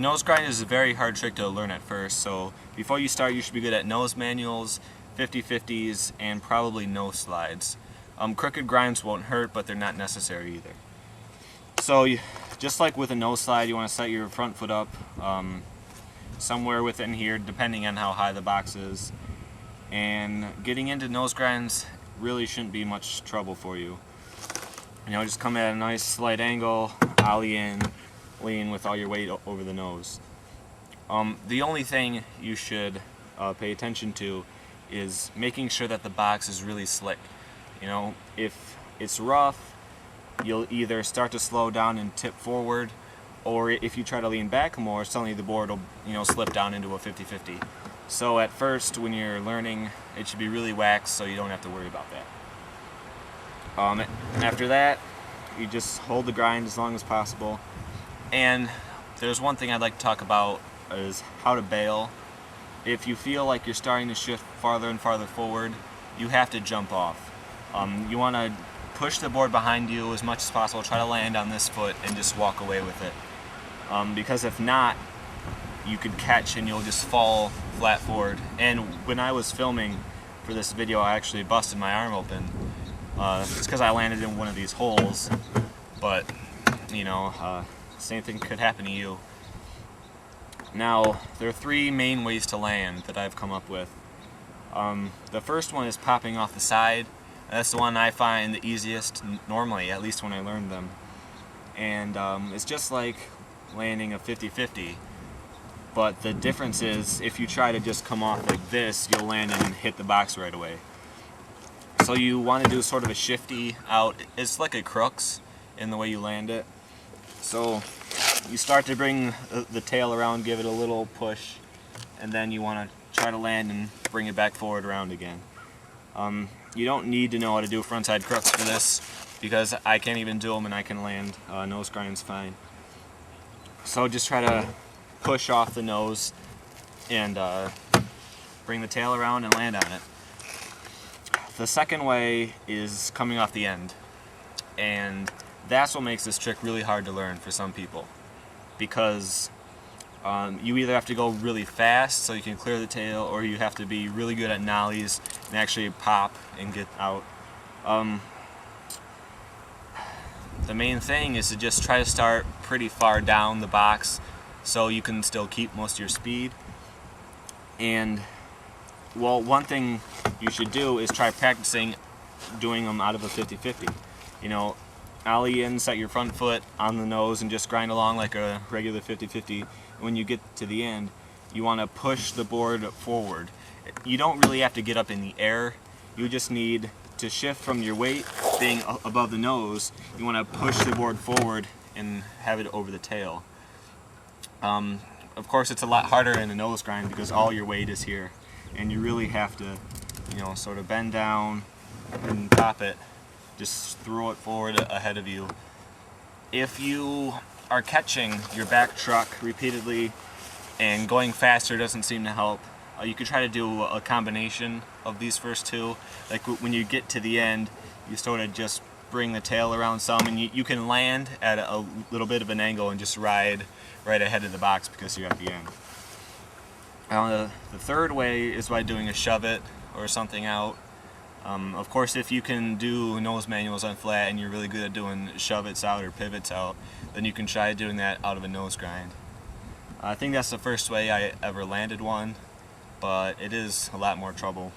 The nose grind is a very hard trick to learn at first, so before you start you should be good at nose manuals, 50-50s, and probably nose slides. Crooked grinds won't hurt, but they're not necessary either. So just like with a nose slide, you want to set your front foot up somewhere within here, depending on how high the box is. And getting into nose grinds really shouldn't be much trouble for you. Just come at a nice slight angle, ollie in, lean with all your weight over the nose. The only thing you should pay attention to is making sure that the box is really slick. If it's rough, you'll either start to slow down and tip forward, or if you try to lean back more, suddenly the board will slip down into a 50-50. So at first, when you're learning, it should be really waxed so you don't have to worry about that. After that, you just hold the grind as long as possible. And there's one thing I'd like to talk about is how to bail. If you feel like you're starting to shift farther and farther forward, you have to jump off. You want to push the board behind you as much as possible, try to land on this foot and just walk away with it. Because if not, you could catch and you'll just fall flat forward. And when I was filming for this video, I actually busted my arm open. It's because I landed in one of these holes, but same thing could happen to you. Now, there are three main ways to land that I've come up with. The first one is popping off the side. That's the one I find the easiest normally, at least when I learned them. And it's just like landing a 50-50. But the difference is, if you try to just come off like this, you'll land and hit the box right away. So you want to do sort of a shifty out. It's like a crux in the way you land it. So you start to bring the tail around, give it a little push, and then you want to try to land and bring it back forward around again. You don't need to know how to do frontside crux for this, because I can't even do them and I can land nose grinds fine. So just try to push off the nose and bring the tail around and land on it. The second way is coming off the end, and that's what makes this trick really hard to learn for some people, because you either have to go really fast so you can clear the tail, or you have to be really good at nollies and actually pop and get out. The main thing is to just try to start pretty far down the box so you can still keep most of your speed. And well, one thing you should do is try practicing doing them out of a 50-50. Ollie in, set your front foot on the nose and just grind along like a regular 50-50. When you get to the end, you want to push the board forward. You don't really have to get up in the air. You just need to shift from your weight being above the nose. You want to push the board forward and have it over the tail. Of course, it's a lot harder in a nose grind because all your weight is here, and you really have to, sort of bend down and pop it. Just throw it forward ahead of you. If you are catching your back truck repeatedly and going faster doesn't seem to help, you could try to do a combination of these first two. Like when you get to the end, you sort of just bring the tail around some, and you can land at a little bit of an angle and just ride right ahead of the box because you're at the end. The third way is by doing a shove it or something out. Of course, if you can do nose manuals on flat and you're really good at doing shove-its out or pivots out, then you can try doing that out of a nose grind. I think that's the first way I ever landed one, but it is a lot more trouble.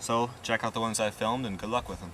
So check out the ones I filmed and good luck with them.